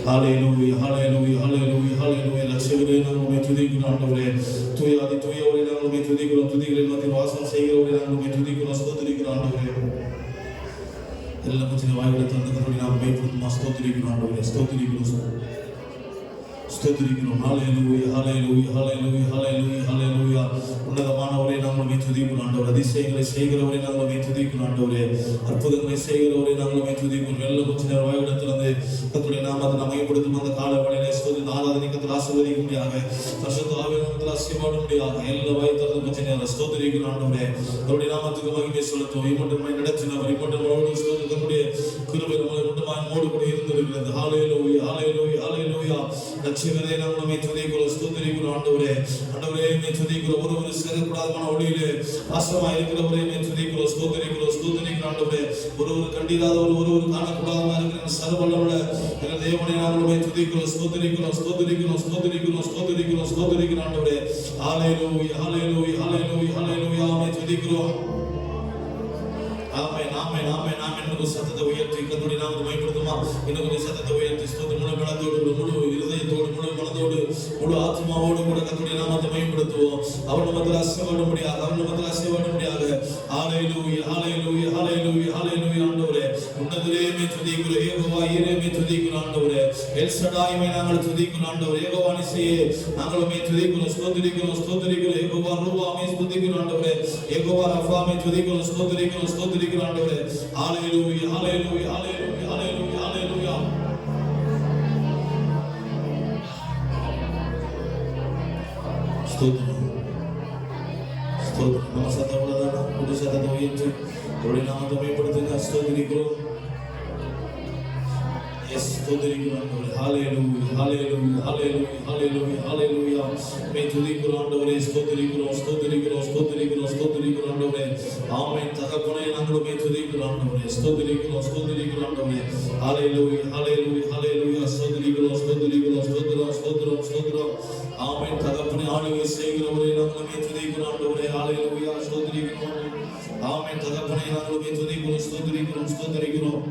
ஹalleluya ஹalleluya ஹalleluya ஹalleluya லட்சகரே நாமே துதிக்கிறோம் ஆண்டவரே. தூயாதி தூயவரே நாமே துதிக்கிறோம். துதிகளின் மத்தியில் வாசம் செய்கிறவரே நாமே துதிக்கிறோம். ஸ்தோத்திரிக்கிறோம் ஆண்டவரே. எல்லா கொஞ்சம் வாய்களை தந்து கர்த்தரை நாம மேய்ப்படுத்துமா. ஸ்தோத்திரிக்கிறோம் ஆண்டவரே. ஸ்தோத்திரிக்கிறோம் ஸ்தோத்திரிக்கிறோம். ஹalleluya ஹalleluya ஹalleluya ஹalleluya ஹalleluya. உன்னதமானவரே நாமே துதிக்கிறோம் ஆண்டவரே. அதிசயங்களை செய்கிறவரே நாமே துதிக்கிறோம் ஆண்டவரே. அற்புதங்களை செய்கிறவரே நாமே துதிக்கிறோம். எல்லா கொஞ்சம் வாய்களை தந்து கர்த்தருடைய நாமத்தை நாம மேய்ப்படுத்தும் அந்த கால வேளையிலே ஸ்தோத்திர ஆராதனை கர்த்தர் ஆசீர்வதிக்க முடியாக பரிசுத்த ஆவியானவர் நாமத்தில் ஆசீர்வாத முடியாக எல்லா வாய் திறந்து கொஞ்ச நேரம் ஸ்தோத்திரிக்கிறோம் ஆண்டவரே. கர்த்தருடைய நாமத்துக்கு மகிமை செலுத்துவோம். இம்மட்டுமாய் நடத்தினவர் இம்மட்டுமாய் ஸ்தோத்திரத்துடைய கிருபை நம்மை மட்டுமாய் மோடு கூட இருந்திருக்கிறது. ஹalleluya ஹalleluya ஹalleluya. லட்சகரே நாமே துதிக்கிறோம். ஸ்தோத்திரிக்கிறோம் ஆண்டவரே. ஆண்டவரே மே துதிக்கிறோம். ஒருவர் சேரக்கூடாதமான ஒளியிலே வாசமாய் இருக்கிறவரே மே துதிக்கிறோம். ஸ்தோத்திரிக்கிறோம் ஸ்தோத்திரிக்கிறோம் ஆண்டவரே. ஒருவர் கண்டிராதவர் ஒருவர் காணக்கூடாதமா இருக்கிற சர்வவல்லமுள்ள எங்கள் தேவனை நாமே துதிக்கிறோம். ஸ்தோத்திரிக்கிறோம் ஸ்தோத்திரிக்கிறோம் ஸ்தோத்திரிக்கிறோம் ஸ்தோத்திரிக்கிறோம் ஸ்தோத்திரிக்கிறோம் ஆண்டவரே. ஹalleluya ஹalleluya ஹalleluya ஹalleluya மே துதிக்கிறோம். ஆமென் ஆமென் ஆமென் ஆமென். இன்னும் சத்தத்தை உயர்த்தி கர்த்தருடைய நாமத்தை மகிமைப்படுத்துமா. இன்னும் சத்தத்தை உயர்த்தி ஸ்தோத்திரம் முழு பலத்தோடு முழு இருதயத்தோடு முழு மனதோடு முழு ஆத்மாவோடு கூட கர்த்தருடைய நாமத்தை மகிமைப்படுத்துவோம். அவர் நமக்கு ஆசீர்வாத முடியாது. அவர் நமக்கு ஆசீர்வாத முடியாது. ஹalleluya ஹalleluya ஹalleluya ஹalleluya ஆண்டவரே. உன்னதரே மே துதிக்கிறோம். யெகோவா ஈரே மே துதிக்கிறோம் ஆண்டவரே. எல் ஷடாய் மே நாங்கள் துதிக்கிறோம் ஆண்டவரே. யெகோவா நிசியே நாங்கள் மே துதிக்கிறோம். ஸ்தோத்திரிக்கிறோம் ஸ்தோத்திரிக்கிறோம். யெகோவா ரூவா மே துதிக்கிறோம் ஆண்டவரே. யெகோவா ரஃபா மே துதிக்கிறோம். ஸ்தோத்திரிக்கிறோம் ஸ்தோத்திரிக்கிறோம் ஆண்டவரே. ஹalleluya ஹalleluya ஹalleluya ஹalleluya ஹalleluya. ஸ்தோத்திரம் ஸ்தோத்திரம். நம்ம சத்தப்படாதா புது சத்தத்தை உயர்த்தி அவருடைய நாமத்தை மேம்படுத்துங்க. ஸ்தோத்திரிக்கிறோம். ஸ்தோத்திரிக்கிறோம் ஆண்டவரே. ஹalleluya ஹalleluya ஹalleluya ஹalleluya ஹalleluya. மே துதிக்கிறோம் ஆண்டவரே. ஸ்தோத்திரிக்கிறோம் ஸ்தோத்திரிக்கிறோம் ஸ்தோத்திரிக்கிறோம் ஸ்தோத்திரிக்கிறோம் ஆண்டவரே. ஆமென். தகப்பனே நாங்கள் மே துதிக்கிறோம் ஆண்டவரே. ஸ்தோத்திரிக்கிறோம் ஸ்தோத்திரிக்கிறோம் ஆண்டவரே. ஹalleluya ஹalleluya ஹalleluya. ஸ்தோத்திரிக்கிறோம் ஸ்தோத்திரிக்கிறோம் ஸ்தோத்திரம் ஸ்தோத்திரம் ஸ்தோத்திரம். ஆமென். தகப்பனே ஆளுகை செய்கிறவரே நாங்கள் மே துதிக்கிறோம் ஆண்டவரே. ஹalleluya ஸ்தோத்திரிக்கிறோம். ஆமென். தகப்பனே நாங்கள் மே துதிக்கிறோம் ஸ்தோத்திரிக்கிறோம் ஸ்தோத்திரிக்கிறோம்.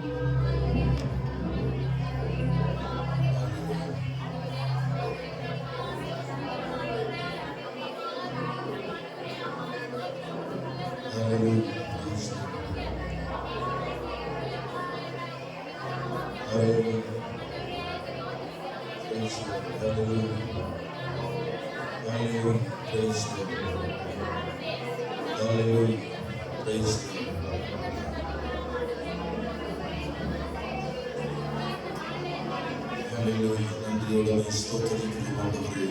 நன்றியோடு ஸ்தோத்திரிக்கிறோம் ஆண்டவரே.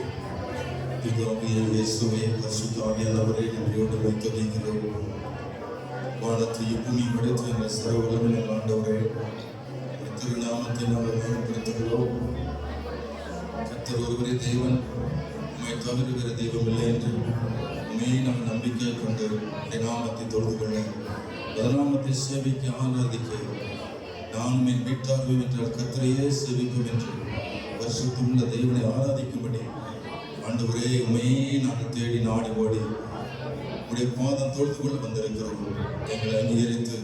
பிதாவே இயேசுவே பரிசுத்த ஆவியானவரே நன்றியோடு துதிக்கிறோம். வானத்தையும் பூமி படைத்த எங்கள் சர்வவல்லமையுள்ள ஆண்டவரே திருநாமத்தை நாங்கள் மேம்படுத்துகிறோம். கர்த்தர் ஒருவரே தேவன், உம்மை தவிர வேறு தெய்வம் இல்லை என்று உண்மையை நாம் நம்பிக்கை கொண்டு நாமத்தை தொழுது கொள்ள நாமத்தை சேவிக்க ஆராதிக்க நானும் என் வீட்டார்கள் என்றால் கர்த்தரையே சேவிக்கும் என்று பரிசுத்தமுள்ள தெய்வனை ஆராதிக்கும்படி ஆண்டவரே உண்மையை நாங்கள் தேடி நாடி ஓடி உடைய பாதம் தொழுது கொள்ள வந்திருக்கிறோம். எங்களை அங்கீகரித்து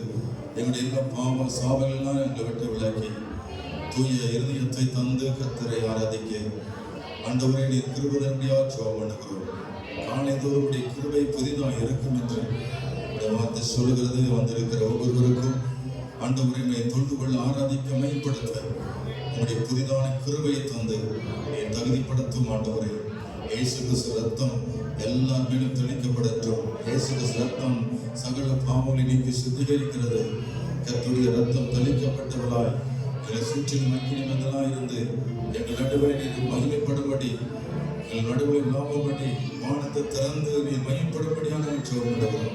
எங்களுடைய எல்லா பாவ சாபங்கள்லாம் எங்களை விட்டு விலக்கி தூய இருதயத்தை தந்து கர்த்தரை ஆராதிக்க ஆண்டவரே நீர் கிருபையா ஜெபம் பண்ணுகிறோம். காலைதோறும் உடைய கிருபை புதிதாக இருக்கும் என்று உடைய வார்த்தை சொல்லுகிறது. வந்திருக்கிற ஒவ்வொருவருக்கும் ஆண்டவரை தொழுது கொள்ள ஆராதிக்க மேம்படுத்த உங்களுடைய புதிதான கிருபையை தந்து நீ தகுதிப்படுத்தும் ஆண்டவரே. இயேசு கிறிஸ்து ரத்தம் எல்லார் மேலும் தெளிக்கப்படட்டும். இயேசு கிறிஸ்து ரத்தம் சகல பாவங்களை நீக்கி சுத்திகரிக்கிறது. கர்த்தருடைய ரத்தம் தெளிக்கப்பட்டவளாய் எங்களை சுற்றிலும் மக்கினிமந்தலாய் இருந்து எங்கள் நடுவில் நீர் மகிமைப்படும்படி எங்கள் நடுவில் லாபப்படி வானத்தை திறந்து நீர் மகிமைப்படும்படியான ஜெபம்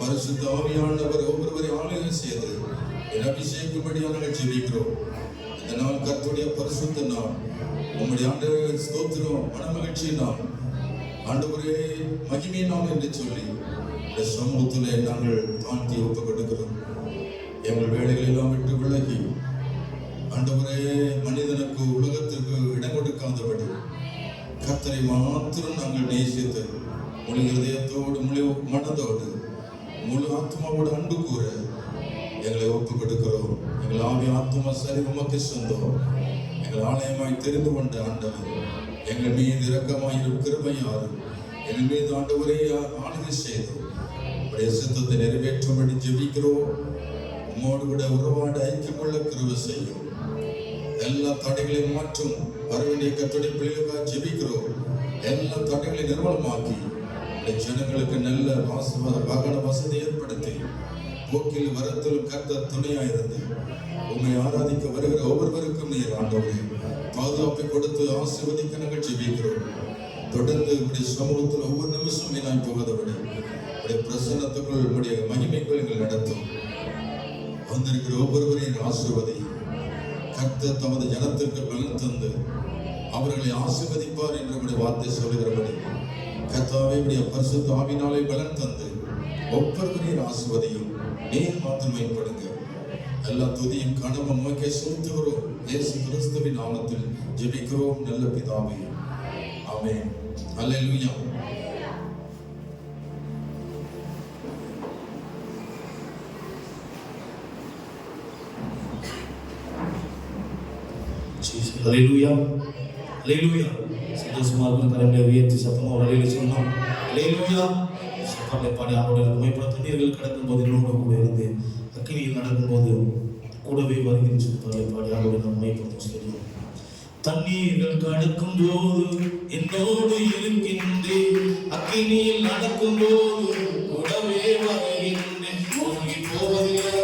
பரிசுத்த ஆவியானவர் ஒவ்வொருவரை ஆளுகை செய்து என் அபிஷேகப்படியான ஜெபிக்கிறோம். இந்த நாள் கர்த்தருடைய பரிசுத்த நாள், உம்முடைய ஆண்டவரே ஸ்தோத்திரம், மனமகிழ்ச்சி நாள், ஆண்டவரே மகிமை நாள் என்று சொல்லி இந்த சமூகத்திலே நாங்கள் தாழ்த்தி ஒப்புக் கொடுக்கிறோம். எங்கள் வேலைகளை எல்லாம் விட்டு விலகி ஆண்டவரே மனிதனுக்கு உலகத்திற்கு இடம் கொடுக்காதபடி கர்த்தரை மாத்திரம் நாங்கள் நேசித்து முழு இதயத்தோடு முழு மனதோடு முழு ஆத்மாவோடு அன்பு கூற எங்களை ஒப்புக் கொடுக்கிறோம். எங்கள் ஆவி ஆத்மா சரி உமக்கு சொந்தம். எங்கள் ஆலயமாய் தெரிந்து கொண்ட ஆண்டவர், எங்கள் மீது இரக்கமாயிரும் கிருபையாரும் எங்கள் மீது ஆண்டவரே ஆளுகை செய்து உடைய சித்தத்தை நிறைவேற்றும்படி ஜெபிக்கிறோம். உம்மோடு கூட உறவாட ஐக்கியமுள்ள கிருபை செய்யும். எல்லா தடைகளையும் மாற்றும் வரவேண்டிய கத்துடைய பிள்ளைகளுக்காக ஜெபிக்கிறோம். எல்லா தடைகளையும் நிர்மலமாக்கி ஜனங்களுக்கு நல்ல வாகன வசதி ஏற்படுத்தி போக்கில் வரத்திலும் கர்த்தர் துணையாயிருந்து உண்மை ஆராதிக்க வருகிற ஒவ்வொருவருக்கும் நீர் ஆண்டவரே பாதுகாப்பை கொடுத்து ஆசீர்வதிக்க நாங்கள் ஜெபிக்கிறோம். தொடர்ந்து உடைய சமூகத்தில் ஒவ்வொரு நிமிஷம் வீணாய் போகாதபடி உடைய பிரசன்னத்துக்குள் உடைய மகிமைக்குள் எங்கள் நடத்தும். வந்திருக்கிற ஒவ்வொருவரையும் ஆசீர்வதி. கர்த்தர் தமது ஜனத்திற்கு பலன் தந்து அவர்களை ஆசீர்வதிப்பார் என்று வார்த்தை சொல்லுகிறபடி கர்த்தாவே உடைய பரிசுத்த ஆவியினாலே பலன் தந்து ஒவ்வொருவரையும் ஆசீர்வதியும். நீர் மாத்திரம் மேம்படுங்க. எல்லா துதியும் கனமும் நோக்கி செலுத்துகிறோம். இயேசு கிறிஸ்துவின் நாமத்தில் ஜெபிக்கிறோம் நல்ல பிதாவே, ஆமென். அல்லேலூயா. அல்லேலூயா, அல்லேலூயா. சந்தோஷமா இருக்கும். கரங்களை உயர்த்தி சத்தமா வழியில சொல்லணும். அல்லேலூயா. சத்தத்தை பாடி ஆண்டவரை உமைப்பட தண்ணீர்கள் கடக்கும் போது என்னோட கூட இருந்து அக்கினியில் நடக்கும்போது கூடவே வருகின்ற சத்தத்தை பாடி ஆண்டவரை உமைப்படுத்த சொல்லுவோம். தண்ணீர்கள் கடக்கும் போது என்னோடு இருக்கின்றேன், அக்கினியில் நடக்கும் போது கூடவே வருகின்றேன். மூழ்கி போவதில்லை,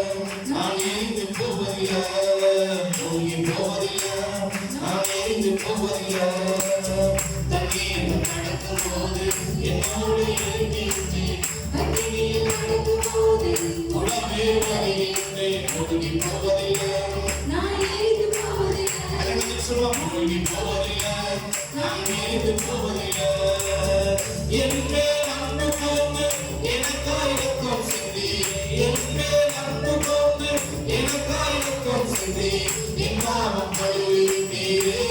நான் எரிந்து போவதில்லை, மூழ்கி போவதில்லை, நான் எரிந்து போவதில்லை. தண்ணீர்கள் நடக்கும் போது என்னோடு இருக்கின்றேன், அக்கினியில் நடக்கும் போது கூடவே வருகின்றேன். மூழ்கி போவதில்லை, நான் எரிந்து போவதில்லை. மூழ்கி போவதில்லை, நான் எரிந்து போவதில்லை. என் மேல் அன்பு கொண்டு எனக்காய் இரக்கம் சிந்தி, என் மேல் அன்பு கொண்டு எனக்காய் இரக்கம் சிந்தி, என் பாவம் கழுவிட்டீரே,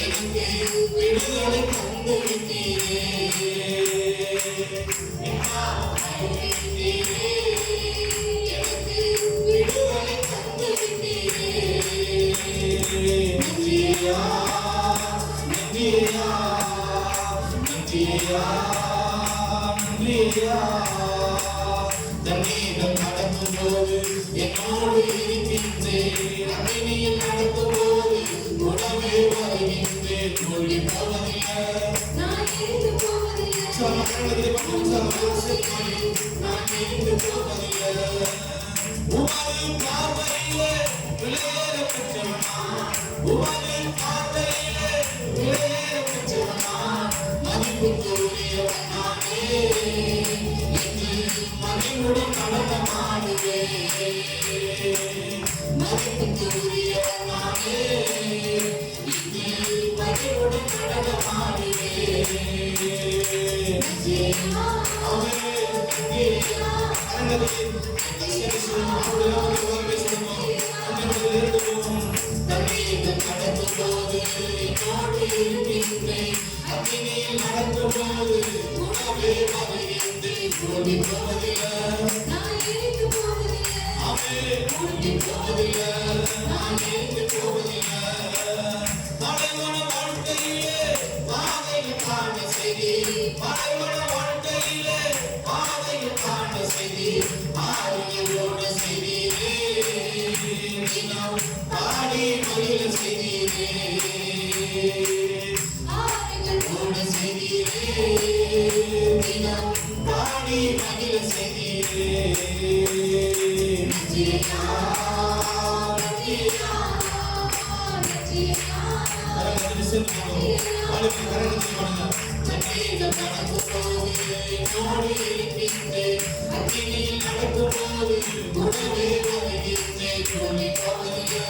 எனக்கு விடுதலை தந்து விட்டீரே. என் பாவம் கழுவிட்டீரே, எனக்கு விடுதலை தந்து விட்டீரே. நன்றியா, நன்றியா, நன்றியா, நன்றியா. தண்ணீர்கள் நடக்கும் போது என்னோடு இருக்கின்றேன், அக்கினியில் நடக்கும் போது உடவே வருகின்றேன். மூழ்கி போவதில்லை, நான் எரிந்து போவதில்லை, நான் எரிந்து போவதில்லை. உமது பார்வையிலே விலையேற பெற்றவனா, உமது பார்வையிலே விலையேற பெற்றவனா, மதிப்புக்குரியவன் நானே, இன்று மகிழ்வுடன் நடனமாடுவேன். மதிப்புக்குரியவன் நானே, இன்று மகிழ்வுடன் நடனமாடுவேன். தண்ணீர்கள் கடக்கும் போது என்னோடு இருக்கின்றேன், அக்கினியில் நடக்கும் போது கூடவே வருகின்றேன். மூழ்கி போவதில்லை, நான் எரிந்து போவதில்லை, மூழ்கி போவதில்லை, நான் எரிந்து போவதில்லை. மலைவன வாழ்க்கையிலே பாதையை காண செய்தி, மலைவன வாழ்க்கையிலே பாதையை காண செய்தி, ஆறுகளோட செய்தீரே, தினம் பாடி மகிழ செய்தீரே, ஆறுகளோட செய்தீரே, தினம் பாடி மகிழ செய்தீரே. நன்றியா, நன்றியா, நன்றியா. தண்ணீர்கள் நடக்கும் போது என்னோடு இருக்கின்றேன், அக்கினியில் நடக்கும் போது கூடவே வருகின்றேன். மூழ்கி போவதில்லை,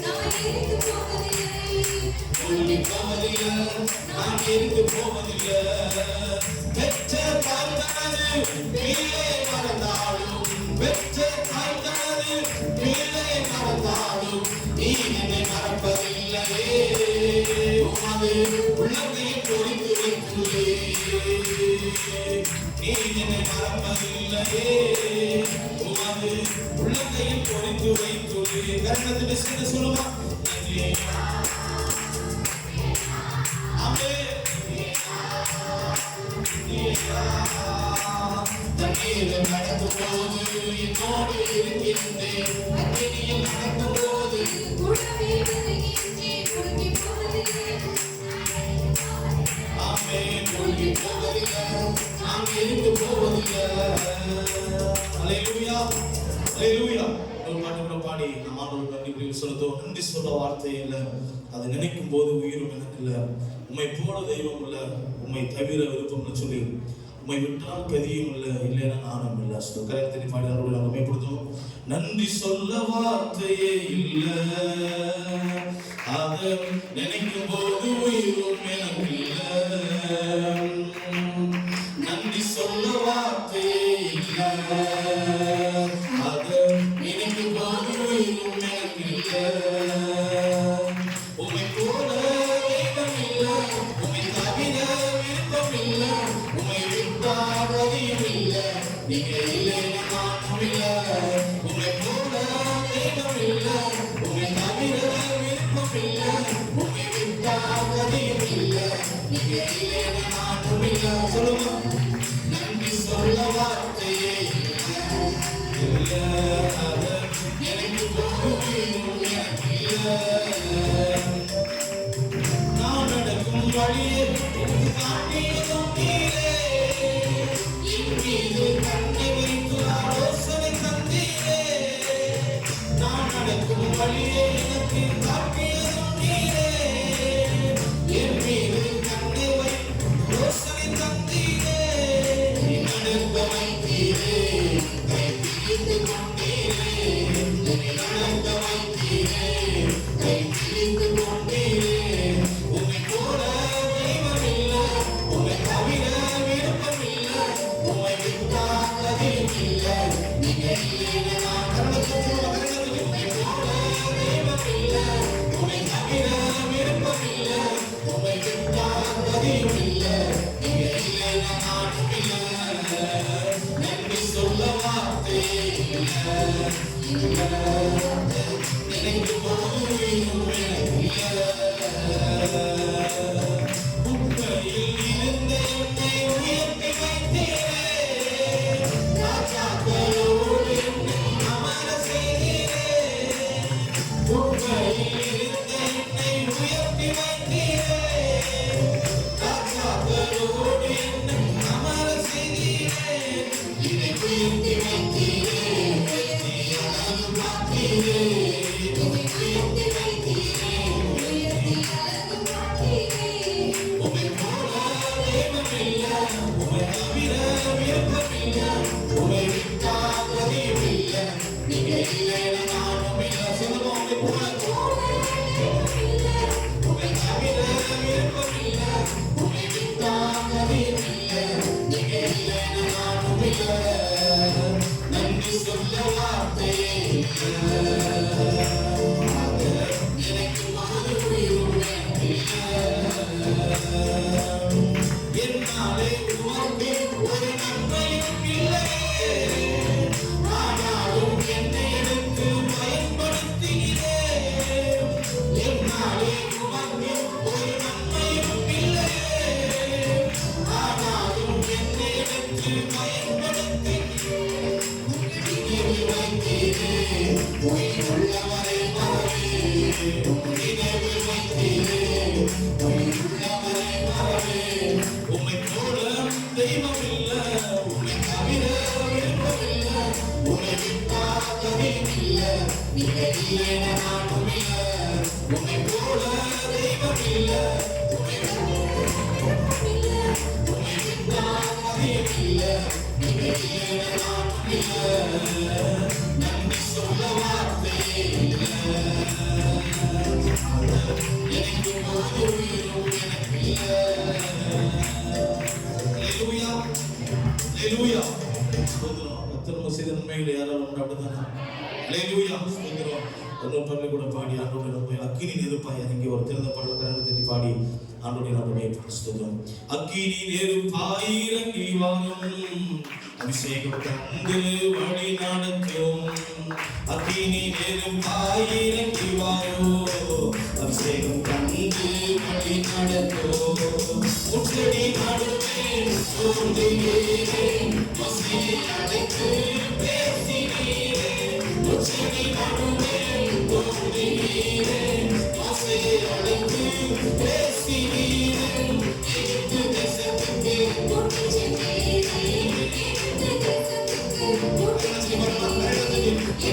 நான் எரிந்து போவதில்லை, மூழ்கி போவதில்லை, நான் எரிந்து போவதில்லை. பெற்ற தாய்தானது கீழே மறந்தாலும், பெற்ற தாய்தானது கீழே மறந்தாலும், நீ என்னை மறப்பதில்லையே. உமது உள்ளங்கையை பொறித்து வைத்துள்ளே, நீ என்னை மறப்பதில்லையே. உமது உள்ளங்கையை பொறித்து வைத்துள்ளே. கரணத்தில் சேர்ந்து சொல்லுமா? நன்றியா. ஹalleluya. ஒரு பாட்டு கூட பாடி நம்ம ஆண்டவருக்கு நன்றி சொல்லுதோம். நன்றி சொல்ல வார்த்தை இல்லை, அதை நினைக்கும் போது உயிரும் எனக்கு இல்லை. உம்மை போல தெய்வம் இல்லை, உம்மை தவிர விருப்பம்னு சொல்லி உம்மை விட்டால் கதியும் இல்லை, இல்லைன்னா நானும் இல்லை. கரையத்தினை பாடி ஆண்டவரை நம்ம மேம்படுத்துவோம். நன்றி சொல்ல வார்த்தையே இல்லை, அதை நினைக்கும் போது உயிரும் எனக்கு இல்லை. நன்றி சொல்ல வார்த்தையே இல்லை, அதை நினைக்கும் போது உயிரும் எனக்கு இல்லை. உம்மை போல தெய்வம் இல்லை, உம்மை தவிர விருப்பம் இல்லை, உம்மை விட்டால் கதியும் இல்லை, நீங்க இல்லைன்னா நானும் இல்லை. உம்மை போல தெய்வம் இல்லை, உம்மை தவிர விருப்பம் இல்லை, உம்மை விட்டால் கதியும் இல்லை, நீங்க இல்லைன்னா நானும் இல்லை. சொல்லுங்க. நன்றி சொல்ல வார்த்தையே இல்லை, அதை எனக்கு போதும் எனக்கு இல்லை. நான் நடக்கும் வழியே காட்டியதும் நீரே, என் மீது கண்ணை வைத்து ஆலோசனை தந்தீரே. நான் நடக்கும் வழியே எனக்கு காட்டியதும் நீரே, என் மீது கண்ணை வைத்து ஆலோசனை தந்தீரே. நடக்க வைத்தீரே, கை பிடித்து கொண்டீரே, நடக்க வைத்தீரே, கை பிடித்து கொண்டீரே. உம்மை போல தெய்வம் இல்லை, உம்மை தவிர விருப்பம் இல்லை, உம்மை விட்டால் கதியும் இல்லை, நீங்க இல்லைன்னா நான் கடந்து. உம்மை போல தெய்வம் இல்லை, உம்மை தவிர விருப்பம் இல்லை, உம்மை விட்டால் கதியும் இல்லை, நீங்க இல்லைன்னா நானும் இல்லை. நன்றி சொல்ல வார்த்தையே இல்லை, நினைக்கும் போது உயிரும் எனக்கு இல்லை. உண்மையில் இருந்த என்னை உயர்த்தி வைத்தீரே, ராஜாக்களோடு என்னை அமர செய்தீரே. உண்மையில் இருந்த என்னை உயர்த்தி வைத்தீரே, ராஜாக்களோடு என்னை அமர செய்தீரே. இதை உயர்த்தி வைத்தீரே, அழகு பார்த்தீரே, உயர்த்தி வைத்தீரே. உம்மை போல தெய்வம் இல்லை, உம்மை தவிர விருப்பம் இல்லை, உம்மை விட்டால் கதியும் இல்லை, நீங்க இல்லைன்னா நானும் இல்லை. சொல்லுவோம். உம்மை போல உம்மை தவிர விருப்பம் இல்லை, உம்மை விட்டால் கதியும் இல்லை, நீங்க இல்லைன்னா நானும் இல்லை. நன்றி சொல்ல வார்த்தையே இல்லை, எனக்கு போது உயிரும் எனக்கு இல்லை. என்னாலே உமக்கு ஒரு நன்மையும் இல்லை, ஆனாலும் என்னை எடுத்து பயன்படுத்துகிறே. என்னாலே உமக்கு ஒரு நன்மையும் இல்லை, ஆனாலும் என்னை எடுத்து பயன்படுத்துகிறே. நினைவு வைத்தீரே, உயிருள்ளவரை மறவே, நினைவு வைத்தீரே, உயிருள்ளவரை மறவே. உம்மை போல தெய்வம் இல்லை, உம்மை தவிர விருப்பம் இல்லை, உம்மை விட்டால் கதியும் இல்லை, நீங்க இல்லைன்னா நானும் இல்லை. உம்மை போல தெய்வம் இல்லை, உம்மை விட்டால் கதியும் இல்லை, நீங்க இல்லைன்னா நானும் இல்லை. நன்றி சொல்ல வார்த்தையே இல்லை, நினைக்கும் போது உயிரும் எனக்கு இல்லை. ஹalleluya, ஹalleluya. ஸ்தோத்திரம். கர்த்தர் செய்த நன்மைகளை யாராலும் உண்டு, அப்படித்தானே? ஹalleluya, ஸ்தோத்திரம். இன்னொரு பாடலை கூட பாடி ஆண்டவரை நம்ம அக்கினி நெருப்பாய் இறங்கி ஒரு திறந்த பாடல் கரங்களை தட்டி பாடி ஆண்டவரை நம்ம ஸ்தோத்திரம். அக்கினி நெருப்பாய் இறங்கி வாரும், அபிஷேகம் தந்து வழி நடத்தும். அக்கினி நெருப்பாய் இறங்கி வாரும், அபிஷேகம் தந்து வழி நடத்தும். முற்றடி நடுவேன் தோன்றுகிறேன், மசியை அழைத்து பேசினீரே. முற்றடி நடுவேன் தோன்றுகிறேன், மசியை அழைத்து பேசினீரே. எகிப்து தேசத்துக்கு கொண்டு சென்றீரே, எகிப்து தேசத்துக்கு கொண்டு சென்றீரே.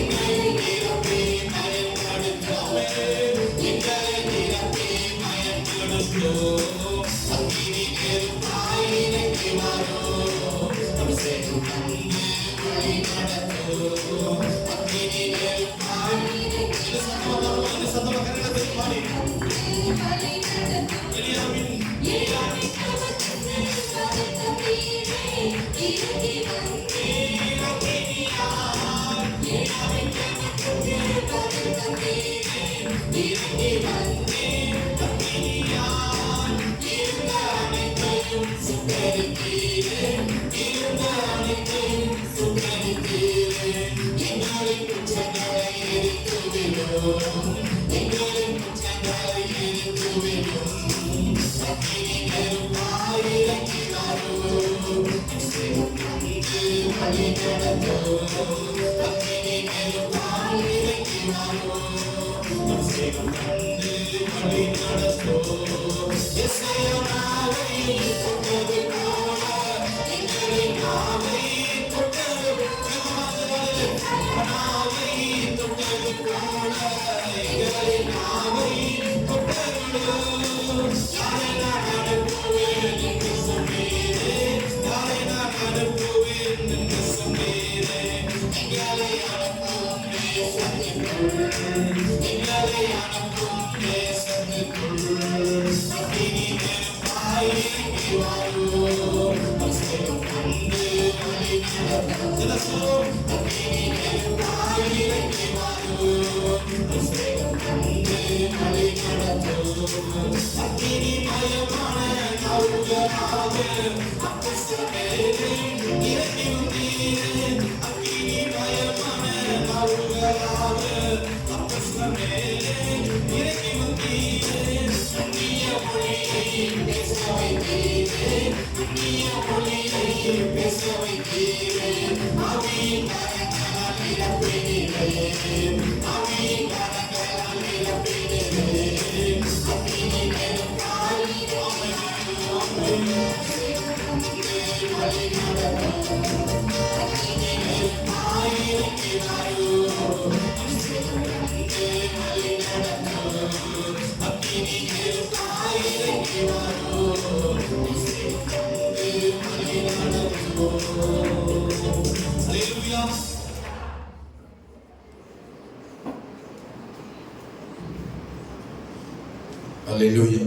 அல்லேலூயா.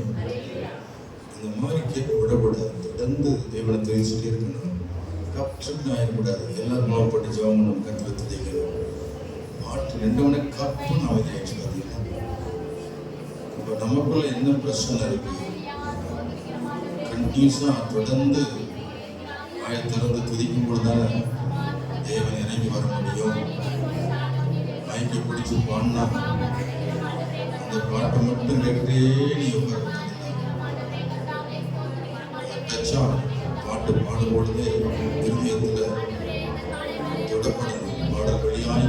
இந்த மாதிரி கேட்க விடக்கூடாது. தொடர்ந்து தேவனை தெரிவிச்சுட்டே இருக்கணும். கற்றுன்னு ஆயிடக்கூடாது. எல்லாரும் மாவப்பட்டு ஜெபம் பண்ணணும், கற்றுல துதிக்கணும். பாட்டு ரெண்டவனே கப்புன்னு அமைதியாயிடுச்சு. இப்போ நமக்குள்ள என்ன பிரச்சனை இருக்கு? கண்டினியூஸா தொடர்ந்து வாயை திறந்து துதிக்கும் பொழுதுதானே தேவன் இறங்கி வர முடியும். மைக்கை பிடிச்சி பாடினா அந்த பாட்டை மட்டும் கேட்டே நீ டச்சா பாட்டு பாடும்பொழுதே இருதயத்தில் தொடப்படணும். பாடல் வழியாய்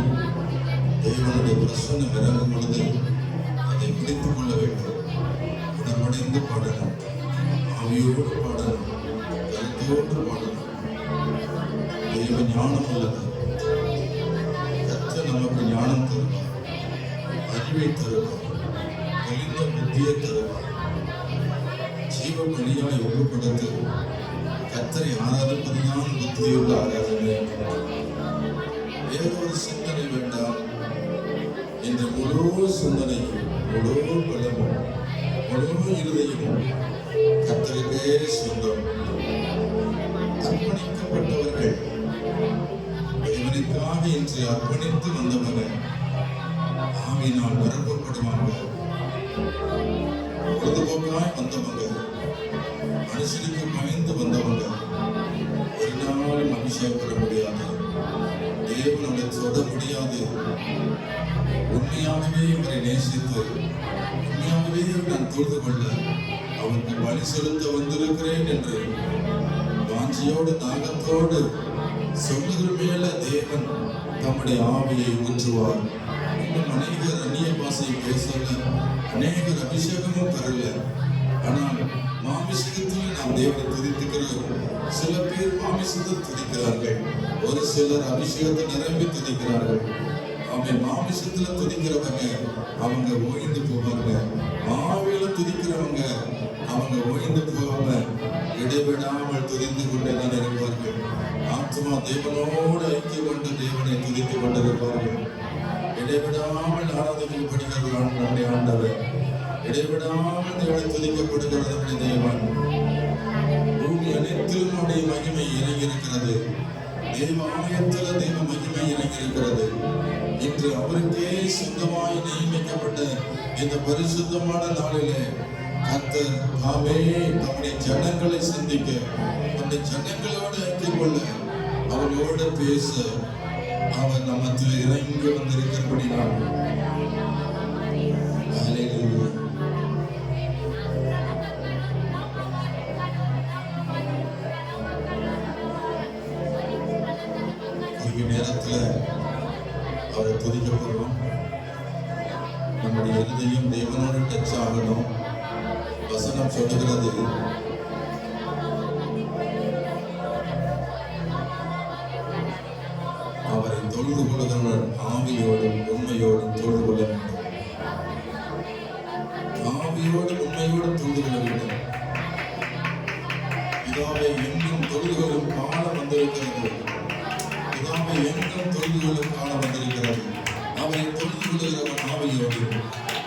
தேவனுடைய பிரசன்னம் இறங்கும் பொழுது அதை பிடித்துக் கொள்ள வேண்டும். உடம்படைந்து பாடணும், ஆவியோடு பாடணும், கருத்தோடு பாடணும். தேவ ஞானம் உள்ளது. கர்த்தர் நமக்கு ஞானம் தருவார், அறிவை தருவார், தெளிந்த புத்தியை தருவார். ஜீவ பலியாய் ஒப்புக்கொடுத்து கர்த்தரை ஆராதிப்பதுதான் புத்தியுள்ள ஆராதனை. வேறொரு சிந்தனை வேண்டாம். இந்த முழு சிந்தனையும், முழு பலமும், முழு இருதயமும் கர்த்தருக்கே சொந்தம். அர்ப்பணிக்கப்பட்டவர்கள் தேவனுக்காக இன்று அர்ப்பணித்து வந்தவர்கள் ஆவியினால் நிரப்பப்படுவாங்க. பொழுதுபோக்காய் வந்தவங்க, மனுஷனுக்கு பயந்து வந்தவங்க ஒரு நாளும் அபிஷேகப்பட முடியாது. தேவனை தொட முடியாது. உண்மையாகவே இவரை நேசித்து, உண்மையாகவே நான் தொழுது கொள்ள அவருக்கு பலி செலுத்த வந்திருக்கிறேன் என்று வாஞ்சியோடு தாகத்தோடு சொல்லுகிற மேல தேவன் தம்முடைய ஆவியை ஊற்றுவார். இன்னும் அநேகர் அந்நிய பாஷை பேசல, அநேகர் அபிஷேகமும் பெறல. ஆனால் மாமிசத்தில் நாம் தேவனை துதித்துக்கிறோம். சில பேர் மாமிசத்தை துதிக்கிறார்கள், ஒரு சிலர் அபிஷேகத்தை நிரம்பி துதிக்கிறார்கள். அவன் மாமிசத்துல துதிக்கிறவங்க அவங்க ஓய்ந்து போவாங்க. ஆவியில துதிக்கிறவங்க அவங்க ஓய்ந்து போவாங்க. இடைவிடாமல் துதித்து கொண்டேதான் இருப்பார்கள். ஆத்மா தேவனோடு ஐக்கியம் கொண்டு தேவனை துதித்துக் கொண்டிருப்பார்கள். இடைவிடாமல் ஆராதிக்கப்படுகிறார்கள் நம்முடைய ஆண்டவர். இடைவிடாமல் தேவனை துதிக்கப்படுகிற நம்முடைய தேவன். பூமி அனைத்திலும் அவருடைய மகிமை இறங்கியிருக்கிறது. தேவ ஆலயத்தில் தேவ மகிமை இறங்கியிருக்கிறது. இன்று அவருக்கே சொந்தமாய் நியமிக்கப்பட்ட இந்த பரிசுத்தமான நாளிலே கர்த்தர் தாமே நம்முடைய ஜனங்களை சந்திக்க, நம்முடைய ஜனங்களோடு ஐக்கியம் கொள்ள, அவர்களோடு பேச அவர் நம்மத்தில் இறங்கி வந்திருக்கிறபடினால் நேரத்தில் அவரை துதிக்கப்படுவோம். நம்முடைய இருதயம் தேவனோடு டச் ஆகணும். வசனம் சொல்லுகிறது, அவரை தொழுது கொள்கிறவர் ஆவியோடும் உண்மையோடும் தொழுது கொள்ள வேண்டும். ஆவியோடும் உண்மையோடும் தொழுது கொள்ள வேண்டும். இதாவை எங்கும் தொழுதுகளும் காலம் வந்திருக்கிறது. இதாவை எங்கும் தொழுதுகளும் காலம் வந்திருக்கிறது. அவரை தொழுது கொள்கிறவர் ஆவியோடு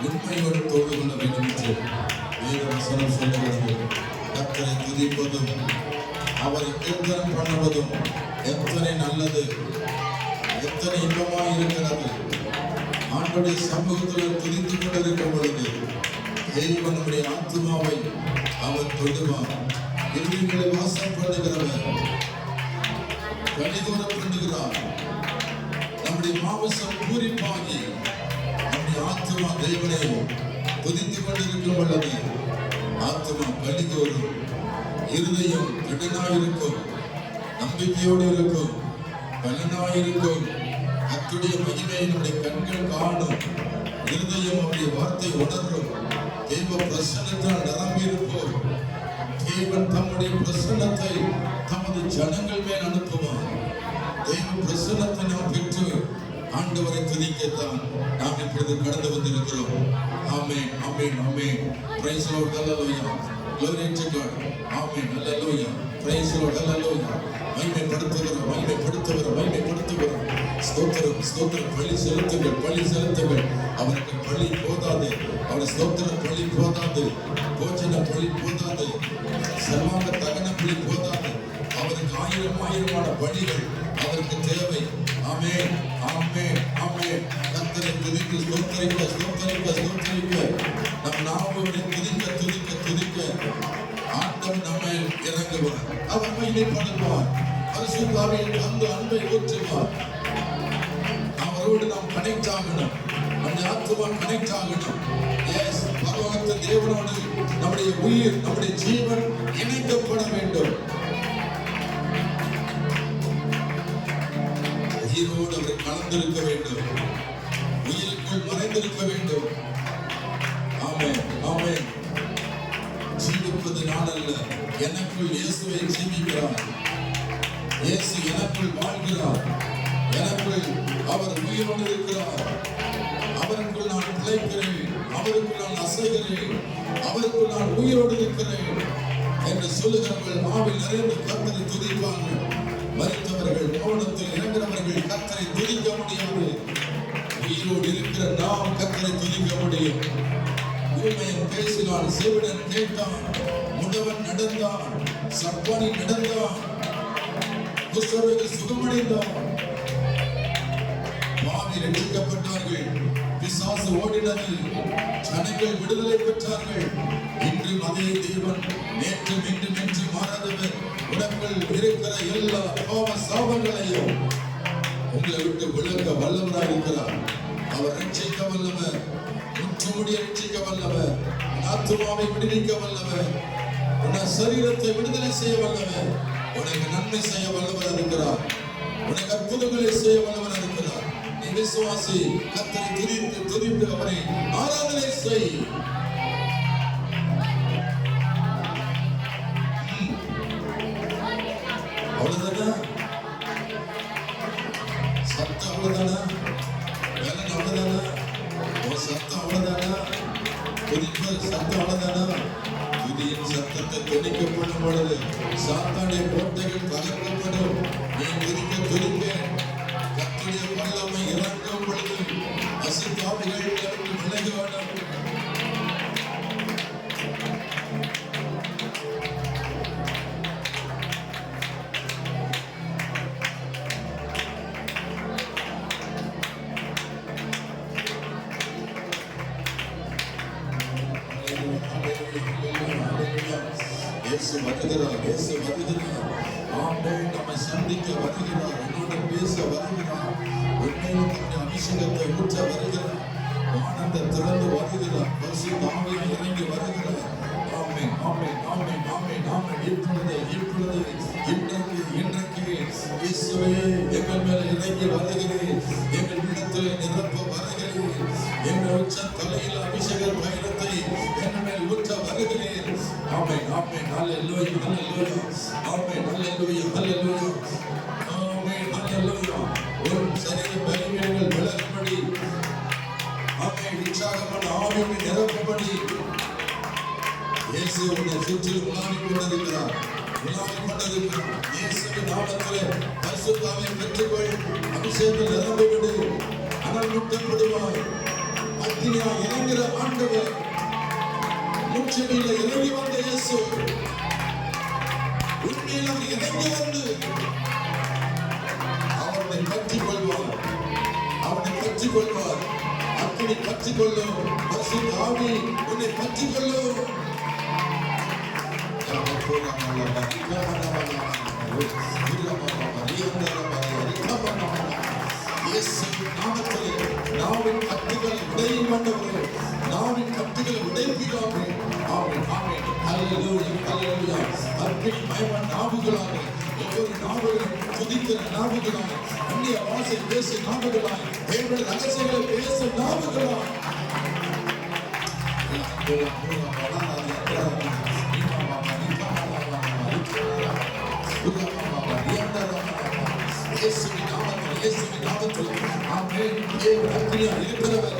உண்மையோடு தொழுது கொள்ள வேண்டும் என்று வேத வசனம் சொல்லுகிறது. கர்த்தரை துதிப்பதும் அவரை கீர்த்தனம் பண்ணுவதும் எத்தனை நல்லது, எத்தனை இன்பமாய் இருக்கிறது. ஆண்டுடைய சமூகத்தில் துதித்துக் கொண்டிருக்கும் பொழுது தேவன் நம்முடைய ஆத்மாவை அவர் தொடுவார். இருதயங்களை வாசம் பண்ணுகிறவர், கலிதூரம் பண்ணுகிறார். நம்முடைய மாமிசம் பூரிப்பாகி நம்முடைய ஆத்மா தேவனை துதித்துக் கொண்டிருக்கும் பொழுது ஆத்மா கலிதூரம், இருதயம் கடினாயிருக்கும், நம்பிக்கையோடு இருக்கும், பலனாயிருக்கும். கர்த்தருடைய மகிமையை நம்முடைய கண்கள் காணும், இருதயம் அவருடைய வார்த்தை உணரும். தெய்வ பிரசன்னத்தால் நிரம்பி இருப்போம். தேவன் தம்முடைய பிரசன்னத்தை தமது ஜனங்கள் மேல் அனுப்புவார். தெய்வ பிரசன்னத்தை நாம் பெற்று ஆண்டவரை துதிக்கத்தான் நாம் இப்பொழுது கடந்து வந்திருக்கிறோம். ஆமென், ஆமென், ஆமென். Praise the Lord, hallelujah. Glory to God. Amen, hallelujah. Praise the Lord, hallelujah. மகிமைப்படுத்துகிறோம், மகிமைப்படுத்துகிறோம், மகிமைப்படுத்துகிறோம். ஸ்தோத்திரம், ஸ்தோத்திரம். பலி செலுத்துங்கள், பலி செலுத்துங்கள். அவருக்கு பலி போதாது, அவர் ஸ்தோத்திரம் பலி போதாது, போஜன பலி போதாது, சர்வாங்க தகன பலி போதாது. அவருக்கு ஆயிரமான பலிகள் அவருக்கு தேவை. ஆமென், ஆமென், ஆமென். கர்த்தரை துதிக்க, ஸ்தோத்திரிக்க, ஸ்தோத்திரிக்க, ஸ்தோத்திரிக்க. நம் நாமத்தை துதிக்க, துதிக்க, துதிக்க ஆண்டவர் நம்மை இறங்குவார். அவர் மகிமைப்படுவார். பரிசுத்த ஆவியில் அந்த அன்பை ஊற்றுவார். அவரோடு நாம் கனெக்ட் ஆகணும். நம்முடைய ஆத்மா கனெக்ட் ஆகணும். எஸ், பகவான் தேவனோடு நம்முடைய உயிர், நம்முடைய ஜீவன் இணைக்கப்பட வேண்டும். உயிரோடு அவர் கலந்திருக்க வேண்டும், உயிருக்குள் மறைந்திருக்க வேண்டும். ஆமென், ஆமென். ஜீவிப்பது நான் அல்ல, எனக்குள் இயேசுவை ஜீவிக்கிறார். இயேசு எனக்குள் வாழ்கிறார். எனக்குள் அவர் உயிரோடு இருக்கிறார். அவருக்குள் நான் பிழைக்கிறேன், அவருக்குள் நான் அசைகிறேன், அவருக்குள் நான் உயிரோடு இருக்கிறேன் என்று சொல்லுகிறவர்கள் ஆவில் நிறைந்து கர்த்தரை துதிப்பார்கள். மரித்தவர்கள், மௌனத்தில் இறங்குகிறவர்கள் கர்த்தரை துதிக்க முடியாது. உயிரோடு இருக்கிற நாம் கர்த்தரை துதிக்க முடியும். ஊமையன் பேசினான், செவிடன் கேட்டான், முடவன் நடந்தான், சப்பானி நடந்தான், குஷ்டரோகி சுகமடைந்தான். பாவி ரட்சிக்கப்பட்டார்கள், பிசாசு ஓடினது, ஜனங்கள் விடுதலை பெற்றார்கள். இன்றும் அதே தேவன் நேற்றும் இன்றும் என்று மாறாதவர். உடம்பில் இருக்கிற எல்லா பாவ சாபங்களையும் உங்களை விட்டு விளக்க வல்லவராக இருக்கிறார். அவர் ரட்சிக்க வல்லவர், முற்றுமுடிய ரட்சிக்க வல்லவர், ஆத்துமாவை விடுவிக்க வல்லவர், உன்னை சரீரத்தை விடுதலை செய்ய வல்லவர், உனக்கு நன்மை செய்ய வல்லவர் இருக்கிறார், உனக்கு அற்புதங்களை செய்ய வல்லவர் இருக்கிறார். நீ விசுவாசி, கர்த்தரை துதித்து துதித்து அவரை ஆராதனை செய். அவ்வளவுதானா? சத்தம் அவ்வளவுதானா? வேலை அவ்வளவுதானா? உன் சத்தம் அவ்வளவுதானா? துதிப்பு சத்தம் அவ்வளவுதானா? துதியின் சத்தத்தை துணிக்கப்படும் பொழுது சாத்தானுடைய கோட்டைகள் தகர்க்கப்படும். நீ துதிக்க துதிக்க கர்த்தருடைய வல்லமை இறங்கும் பொழுது அசுத்தாவிகள் விலகி விடும். இயேசு வருகிறார், இயேசு வருகிறார். ஆமென். நம்மை சந்திக்க வருகிறார், என்னோட பேச வருகிறார், உண்மையிலும் நம்முடைய அபிஷேகத்தை ஊற்ற வருகிறார், வானத்தை திறந்து வருகிறார், பரிசுத்த ஆவியை இறங்கி வருகிறார். ஆமென், ஆமென், ஆமென், ஆமென், ஆமென். இப்பொழுது இன்றைக்கு இயேசுவே எங்கள் மேல் இறங்கி வருகிறேன், எங்கள் இடத்தில் நிரப்ப வருகிறேன், எங்கள் உச்ச தலையில் அபிஷேக பயணத்தை எங்கள் மேல் ஊற்ற வருகிறேன். ஆமென், ஆமென், ஹல்லேலூயா, ஹல்லேலூயா, ஆமென், ஹல்லேலூயா, ஹல்லேலூயா, ஆமென், ஹல்லேலூயா. ஒரு சரீர பலவீனங்கள் விலகும்படி, ஆமென், உற்சாகமான ஆவியை நிரப்பும்படி இயேசு உன்னை சுற்றிலும் உலாவிக் கொண்டிருக்கிறார், உலாவிக் கொண்டிருக்கிறார். இயேசுவின் நாமத்திலே பரிசுத்த ஆவியை பெற்றுக்கொள், அபிஷேகத்தில் நிரம்பிவிடு, அனல் முட்டப்படுவாய். அக்கினியாய் இறங்குகிற ஆண்டவர், முச்செடியில இறங்கி வந்த இயேசு உண்மையில் அவர் இறங்கி வந்து அவனை பற்றிக் கொள்வார், அவனை பற்றிக் கொள்வார். அக்கினி பற்றிக் கொள்ளும், பரிசுத்த ஆவி உன்னை பற்றிக் கொள்ளும். நாவின் கட்டுகளை உடையும் ஆண்டவரே, நாவின் கட்டுகளை உடைப்பீராமே. ஆமென், ஆமென், ஹல்லேலூயா, ஹல்லேலூயா. அக்கினி மயமான நாவுகளாக, ஒவ்வொரு நாவுகளும் துதிக்கிற நாவுகளாக, அந்நிய பாஷை பேசும் நாவுகளாக, தேவனுடைய ரகசியங்களை பேசும் நாவுகளாக. இயேசுவின் நாமத்தில் ஆமென். தேவன் அக்கினியாய் இருக்கிறவர்,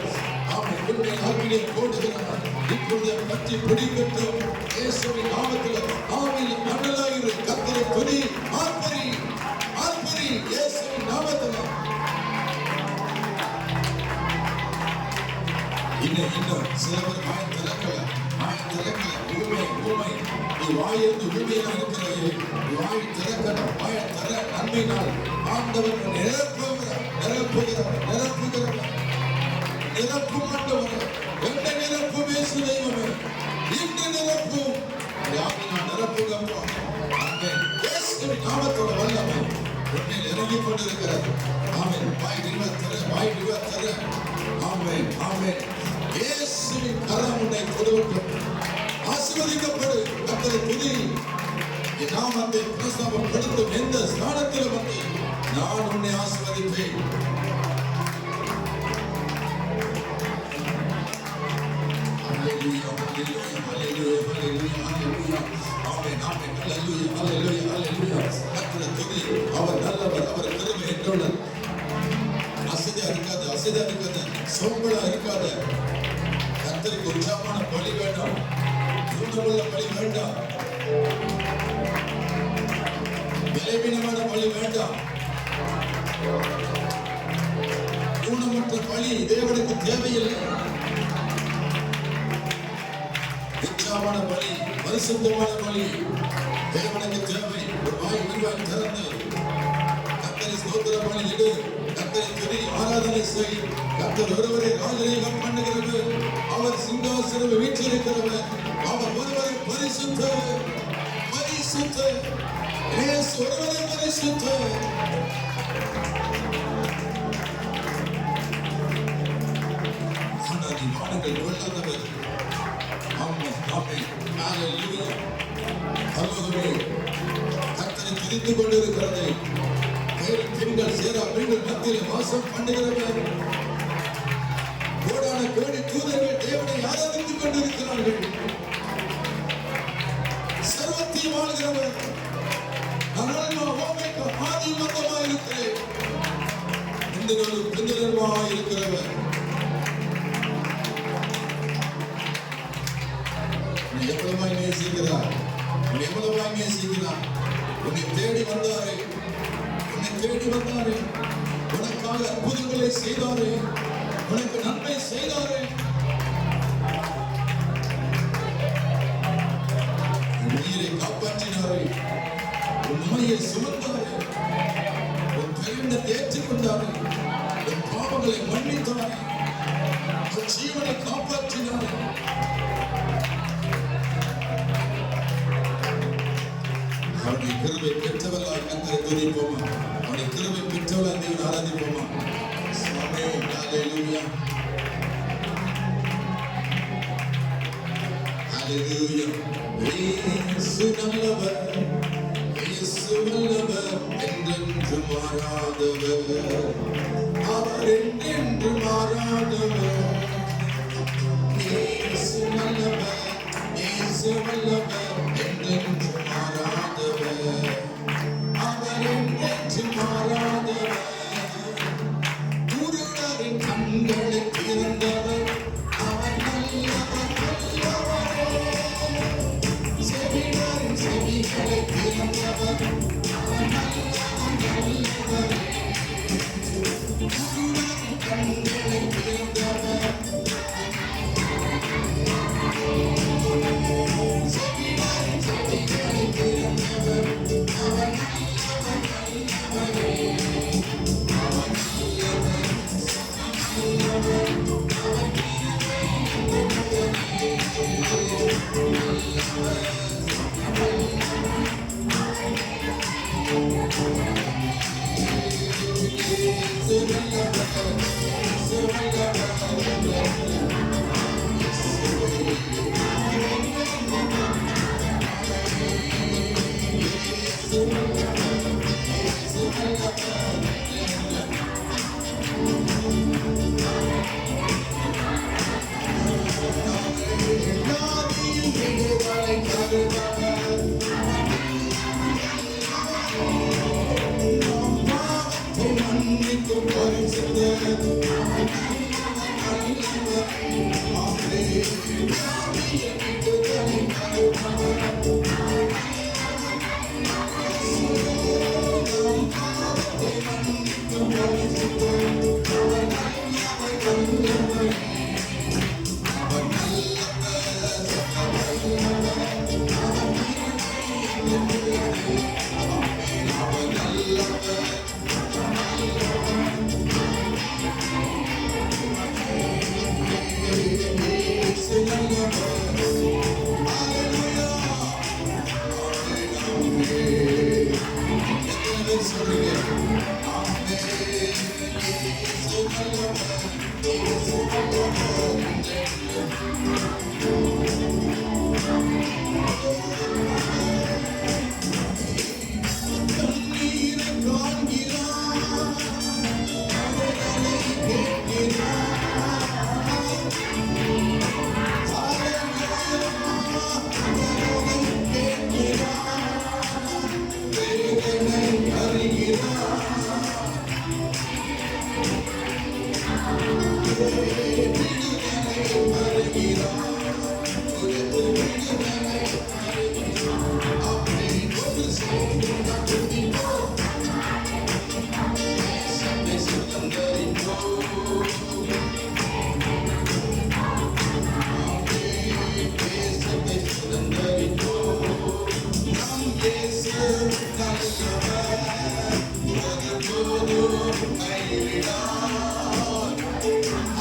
ஆமென், உன்னை அக்கினியை போடுகிறார். இப்பொழுது பற்றி பிடிக்கட்டும். இயேசுவின் நாமத்தில் ஆவியில் மண்ணலாயிரு, கர்த்தரை துதி, ஆர்ப்பரி, ஆர்ப்பரி. இயேசுவின் நாமத்தில் இன்னும் சில பேர் வாய் திறக்கல, ஊமை. நீ வாயிலிருந்து ஊமையா இருக்கிறாயே, வாய் திறக்கணும், வாய திற. நன்மையினால் ஆண்டவர் நிரப்பும் ஆண்டவர். என்னை நிரப்பும் இயேசு தெய்வமே, இன்று நிரப்பும். யாவினால் நிரப்புகப்பா. ஆமென். இயேசுவின் நாமத்தோட வல்லமை உன்னில் இறங்கிக் கொண்டிருக்கிறது. ஆமென். வாய் திற. ஆமென், ஆமென். இயேசுவின் கரம் உன்னை தொடுவட்டும். ஆசீர்வதிக்கப்படு, கர்த்தரை துதி. என் நாமத்தை பிரஸ்தாபப்படுத்தும் எந்த ஸ்தானத்தில் வந்து நான் உன்னை ஆசீர்வதிப்பேன். ஹல்லேலூயா, ஹல்லேலூயா, ஹல்லேலூயா, ஹல்லேலூயா, ஹல்லேலூயா. ஆமென், ஆமென், ஹல்லேலூயா, ஹல்லேலூயா, ஹல்லேலூயா. கர்த்தரை துதி. அவர் நல்லவர், அவர் கிருபை என்றுள்ளது. அசதியா இருக்காது, சோம்பலா இருக்காது. கர்த்தருக்கு உற்சாகமான பலி வேண்டாம், தூண்டமுள்ள பலி வேண்டாம், பலவீனமான பலி வேண்டாம். ஊனமற்ற பலி தேவனுக்கு தேவையில்லை. உற்சாகமான பலி, பரிசுத்தமான பலி தேவனுக்கு தேவை. ஒரு வாய் விரிவாய் திறந்து கர்த்தரை ஸ்தோத்திர பலி இடு, கர்த்தரை துதி, ஆராதனை செய். கர்த்தர் ஒருவரை ராஜரீகம் பண்ணுகிறது, அவர் சிங்காசனம் வீற்றிருக்கிறவர், அவர் ஒருவரை பரிசுத்தர், பரிசுத்தர். இயேசு ஒருவரை பரிசுத்தர். ஆனாதி வானங்கள் கொள்ளாதவர். ஆமென், ஆமென், ஹல்லேலூயா, ஹல்லேலூயா. கர்த்தரை துதித்துக் கொண்டிருக்கிறது பெண்கள் சேரா பெண்கள் மத்தியில் வாசம் பண்ணுகிறவர். கோடான கோடி தூதர்கள் தேவனை ஆராதித்துக் கொண்டிருக்கிறார்கள். சர்வத்தையும் ஆளுகிறவர். ஆதி மந்தமாயிருக்கிறேன், இருக்கிறவர். எவ்வளவாய் நேசிக்கிறார், எவ்வளவாய் நேசிக்கிறார். உன்னை தேடி வந்தாரே, உனக்காக அற்புதங்களை செய்தாரே, உனக்கு நன்மை செய்தாரே. உன் உயிரை காப்பாற்றினாரே, உன் நோயை சுமந்தாரே, உன் கையெழுத்தை ஏற்றுக்கொண்டாரே, உன் பாவங்களை மன்னித்தாரே, உன் ஜீவனை காப்பாற்றினாரே. கிருபை பெற்றவர்களாக கர்த்தரை துதிப்போமா, அவருடைய கிருபை பெற்றவர்களாக தேவனை ஆராதிப்போமா. சுவாமி ஹalleluya ஹalleluya. இயேசு நல்லவர், இயேசு நல்லவர், என்றென்று மாறாதவர், அவர் என்றென்று மாறாதவர். இயேசு நல்லவர், இயேசு நல்லவர், என்றென்று மாறாதவர், அவர் என்றென்று மாறாதவர். குருடரின் கண்களை திறந்தவர், அவர் நல்லவர் நல்லவரே. செவிடரின் செவிகளை திறந்தவர், அவர் நல்லவர் நல்லவரே. குருடரின் கண்களை திறந்தவர், செவிடரின் செவிகளை திறந்தவர், அவர் நல்லவர் நல்லவரே. அவர் நல்லவர்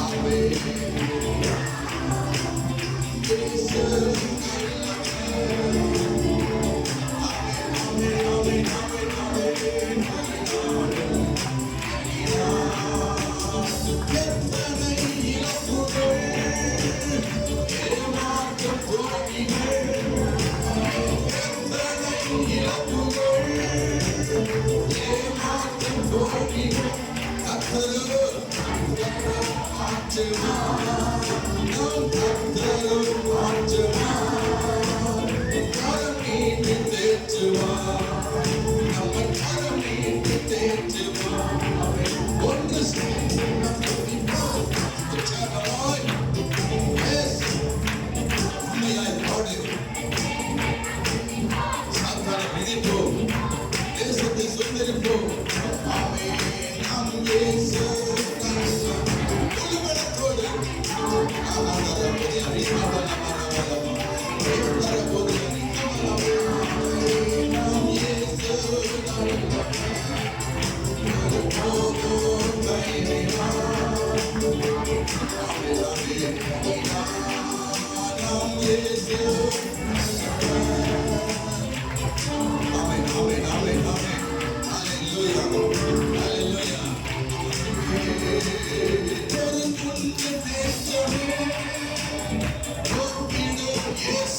Amen.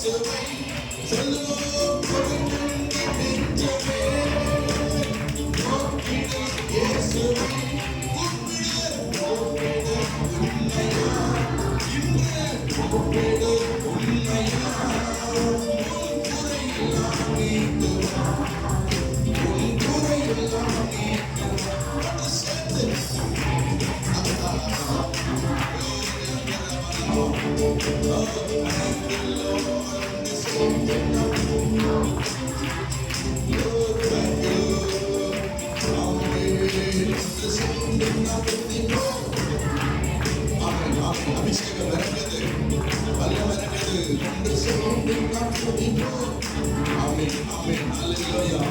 இயேசுவை சொல்லுவோம் பொறுப்புண்டு நெஞ்சமே. கூப்பிடு இயேசுவை கூப்பிடு உண்மையா இன்று கூப்பிடு உண்மையா உன் குறையெல்லாம் நீக்குவார் உன் குறையெல்லாம் நீக்குவார். ஒன்று சேர்ந்து அபிஷேகம் இறங்குது, பலம் இறங்குது. ஒன்று சேர்ந்து நாம் துதிப்போம். ஆமென் ஆமென் அல்லேலூயா.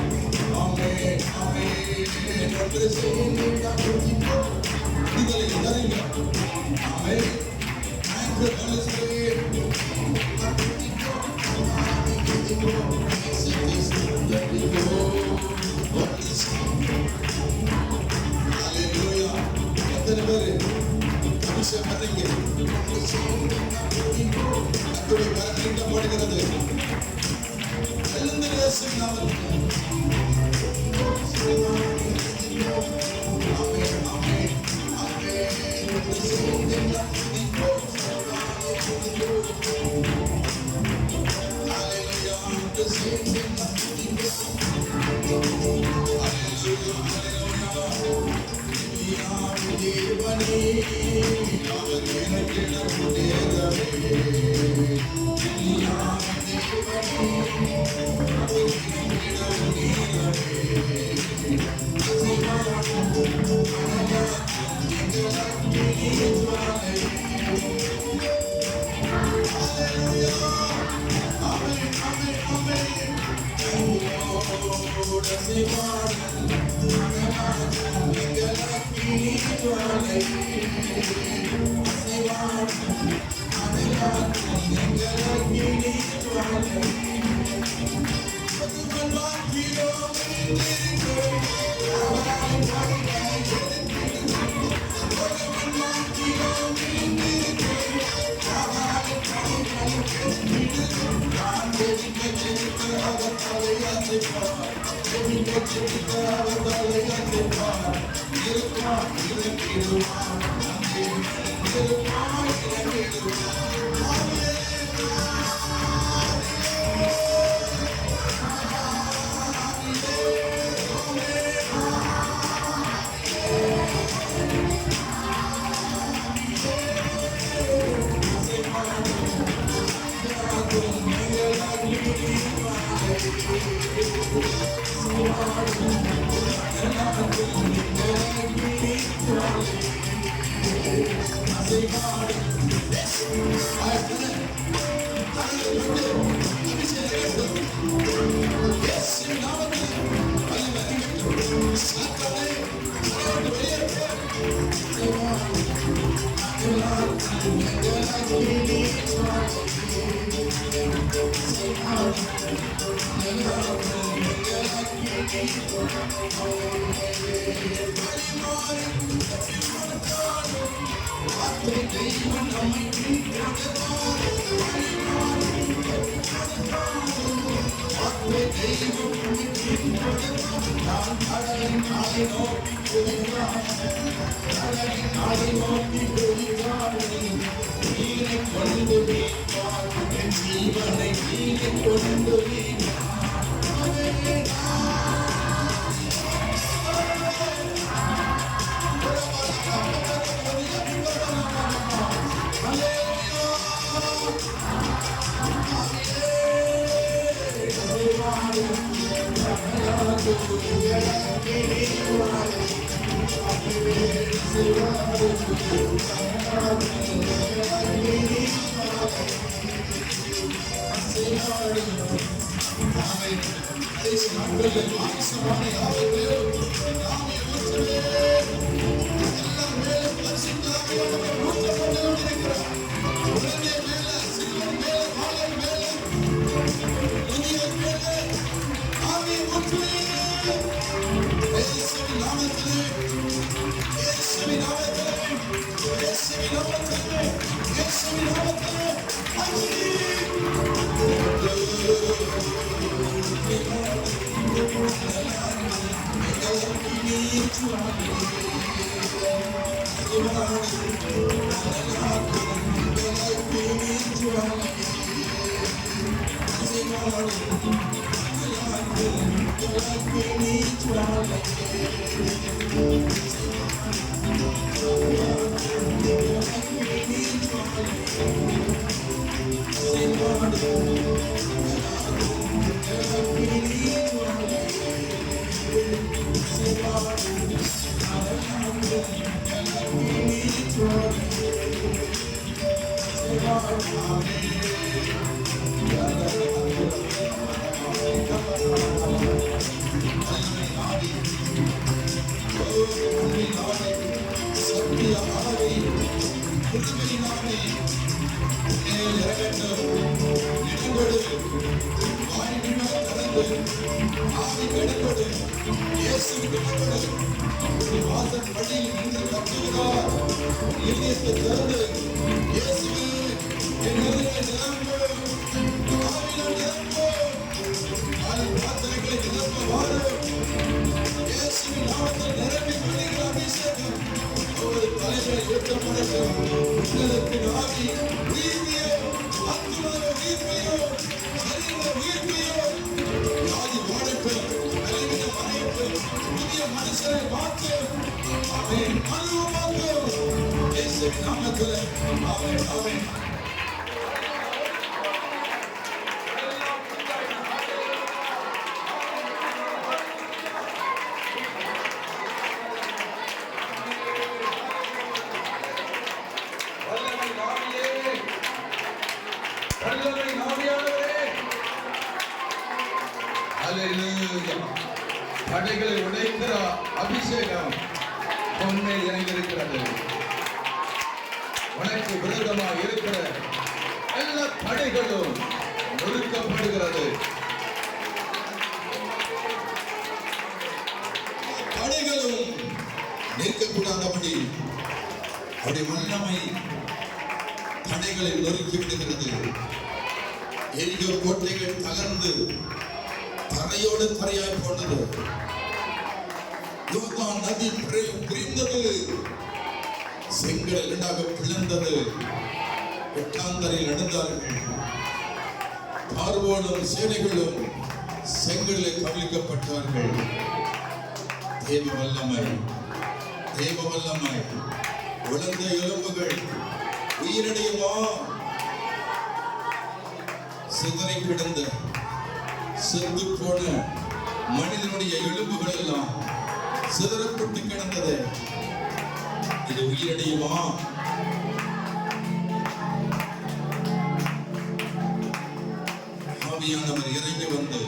ஆமென் ஆமென். ஒன்று சேர்ந்து நாம் துதிப்போம். இதிலே நிறைய ஆமென். Thank you, Holy Spirit. நாம் துதிப்போம். துதிப்போம். ஒன்று சேர்ந்து அல்லேலூயா. எத்தனை பேர் அபிஷேகம் பண்ணீங்க? ஒன்று சேர்ந்து நாம் துதிப்போம். கர்த்தருடைய கரம் நீட்டப்படுகிறது. எழுந்து இயேசுவின் நாமத்தில். ஆமென் ஆமென் ஆமென். ஒன்று சேர்ந்து நாம் துதிப்போம். அல்லேலூயா. ஒன்று சேர்ந்து நாம் துதிப்போம். அல்லேலூயா அல்லேலூயா. தேவனே அவர் எனக்கிடம் தேவனே. Yes, தடைகளை உடைக்கிற அபிஷேகம் உண்மையில் இறங்கியிருக்கிறது. உனக்கு விரோதமாக இருக்கிற எல்லா தடைகளும் ஒடுக்கப்படுகிறது. தடைகளும் நிற்கக்கூடாதபடி அவருடைய வல்லமை தடைகளை நொறுக்கி விடுகிறது. எரிகோ கோட்டைகள் தகர்ந்து தரையோடு தரையாய் போனது. யோர்தான் நதி பிரிந்தது. செங்கடல் இரண்டாக பிளந்தது. வெட்டாந்தரையில் நடந்தார்கள். பார்வோனும் சேனைகளும் செங்கடலில் கவிழ்க்கப்பட்டார்கள். தேவ வல்லமை, தேவ வல்லமை. உலர்ந்த எலும்புகள் உயிரடையுமா? சிதறி கிடந்த செத்து போன மனிதனுடைய எலும்புகள் எல்லாம் சிதறப்பட்டு கிடந்தது. இது உயிரடையுமா? ஆவியானவர் இறங்கி வந்து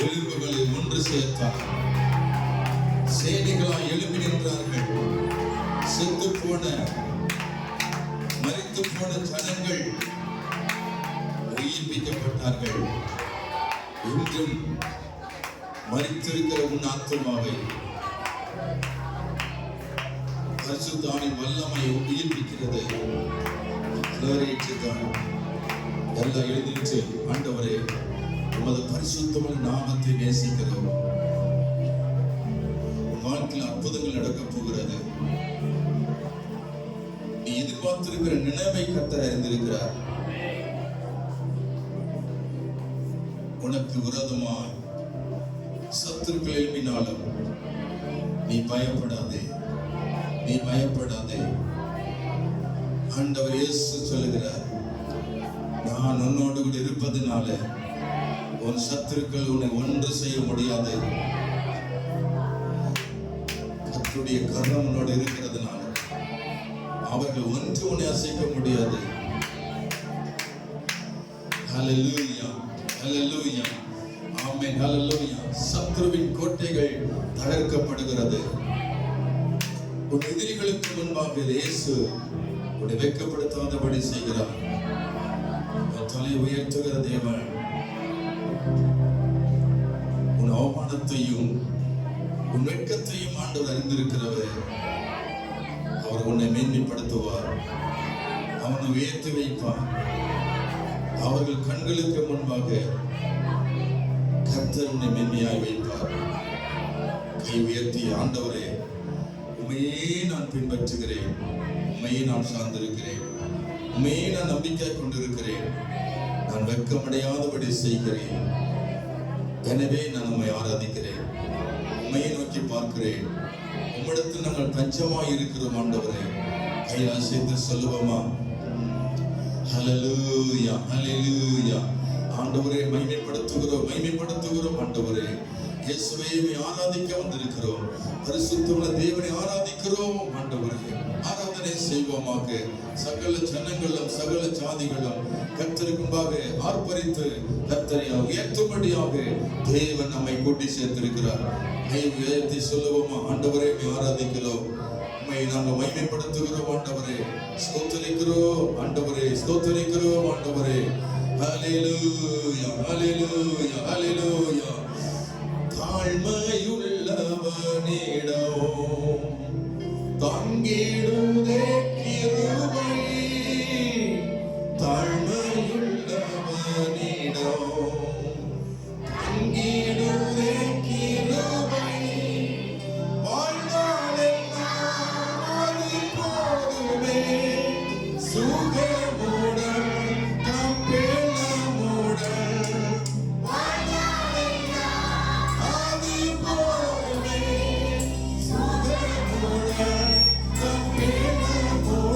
எலும்புகளை ஒன்று சேர்த்தார். சேனைகளாய் எழுப்பி நின்றார்கள். செத்து போன மரித்து போன ஜனங்கள் உயிர்ப்பிக்கப்பட்டார்கள். இன்றும் மரித்திருக்கிற உன் ஆத்துமாவை பரிசுத்தாவின் வல்லமை உயிர்ப்பிக்கிறது. எல்லாம் எழுதிட்டு, ஆண்டவரே உமது பரிசுத்தமான நாமத்தை நேசிக்கிறோம். வாழ்க்கையில் அற்புதங்கள் நடக்கப் போகிறது. நீ எதிர்பார்த்திருக்கிற நினைவை கர்த்தர் அறிந்திருக்கிறார். உனக்கு விரோதமாய் சத்துருக்கள் எழுப்பினாலும் நீ பயப்படாதே, நீ பயப்படாதே. ஆண்டவர் இயேசு சொல்லுகிறார், நான் உன்னோடு கூட இருப்பதனால உன் சத்துருக்கள் உன்னை ஒன்று செய்ய முடியாது. கர்த்தருடைய கரம் உன்னோடு இருக்கிறதுனால அவர்கள் ஒன்று உன்னை அசைக்க முடியாது. ஹல்லேலூயா, ஹல்லேலூயா, ஆமென், ஹல்லேலூயா. சத்துருவின் கோட்டைகள் தகர்க்கப்படுகிறது. உன் எதிரிகளுக்கு முன்பாக இயேசு உன்னை வெட்கப்படுத்தாதபடி செய்கிறார். தலை உயர்த்துகிற தேவன் உன் அவமானத்தையும் உன் வெட்கத்தையும் ஆண்டவர் அறிந்திருக்கிறவர். அவர் உன்னை மேன்மைப்படுத்துவார், அவனை உயர்த்தி வைப்பார். அவர்கள் கண்களுக்கு முன்பாக கர்த்தர் உன்னை மேன்மையாய் வைப்பார். கை உயர்த்தி, ஆண்டவரே உம்மையே நான் பின்பற்றுகிறேன், உம்மையே நான் சார்ந்திருக்கிறேன், உம்மையே நான் நம்பிக்கை கொண்டிருக்கிறேன். நான் வெட்கமடையாதபடி செய்கிறேன். எனவே நான் உம்மை ஆராதிக்கிறேன், உம்மையை நோக்கி பார்க்கிறேன். உம்மிடத்தில் நாங்கள் தஞ்சமாய் இருக்கிறோம் ஆண்டவரே. கைலாசத்தை சொல்லுவோமா? ஹல்லேலூயா, ஹல்லேலூயா. ஆண்டவரே மகிமைப்படுத்துகிறோம் ஆண்டவரே. இயேசுவை ஆராதிக்க வந்திருக்கிறோம். பரிசுத்தமுள்ள தேவனை ஆராதிக்கிறோம் ஆண்டவரே. ஆராதனை செய்வோமாக. சகல ஜனங்களும் சகல ஜாதிகளும் கர்த்தருக்கு முன்பாக ஆர்ப்பரித்து கர்த்தரை உயர்த்தும்படியாக தேவன் நம்மை கூட்டி சேர்த்திருக்கிறார். உயர்த்தி சொல்லுவோமா? ஆண்டவரே ஆராதிக்கிறோம், உம்மை நாங்கள் மகிமைப்படுத்துகிறோம் ஆண்டவரே. ஸ்தோத்திரிக்கிறோம் ஆண்டவரே, ஸ்தோத்திரிக்கிறோம் ஆண்டவரே. ஹல்லேலூயா, ஹல்லேலூயா, ஹல்லேலூயா. தாழ்மையுள்ளவனிடம் தங்கிடுதே கிருபை, தாழ்மையுள்ளவனிடம் தங்கிடுதே கிருபை. வாழ்நாளெல்லாம் அது போதுமே, சுகமுடன் கம்பீரமுடன் அது போதுமே, சுகமுடன் கம்பீரமுடன்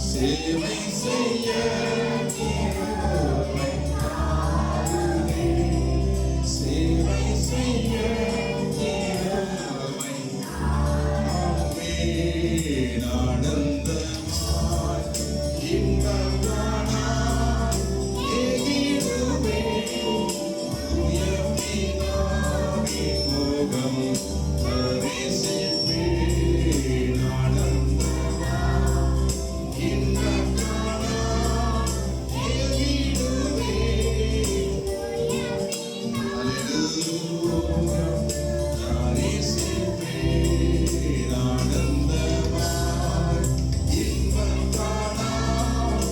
சேவை செய்ய கிருபை தாருமே, சேவை செய்ய கிருபை. ஆமென். ஆனந்தமாய் இன்பமானாய் எகிறுமே, உயர்த்தினாரின் முகம் தரிசிப்பேன். ஆனந்தமாய் இன்பமானாய் எகிறுமே. ஹல்லேலூயா. தரிசிப்பேன். ஆனந்தமாய் இன்பம் காணாய்.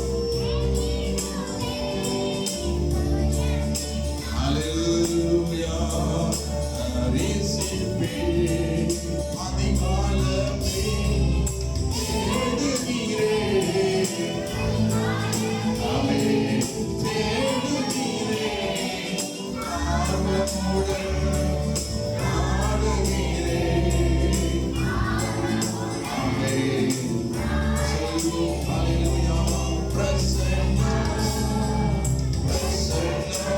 ஹல்லேலூயா. தரிசிப்பேன். அதிகாலமே தேடுகிறேன். ஆமென். தேடுகிறேன். ஆர்வமுடன் பாடுகிறேன். ஆமென். சொல்லுவோம். ஹல்லேலூயா. பிரசன்னம், பிரசன்னம்.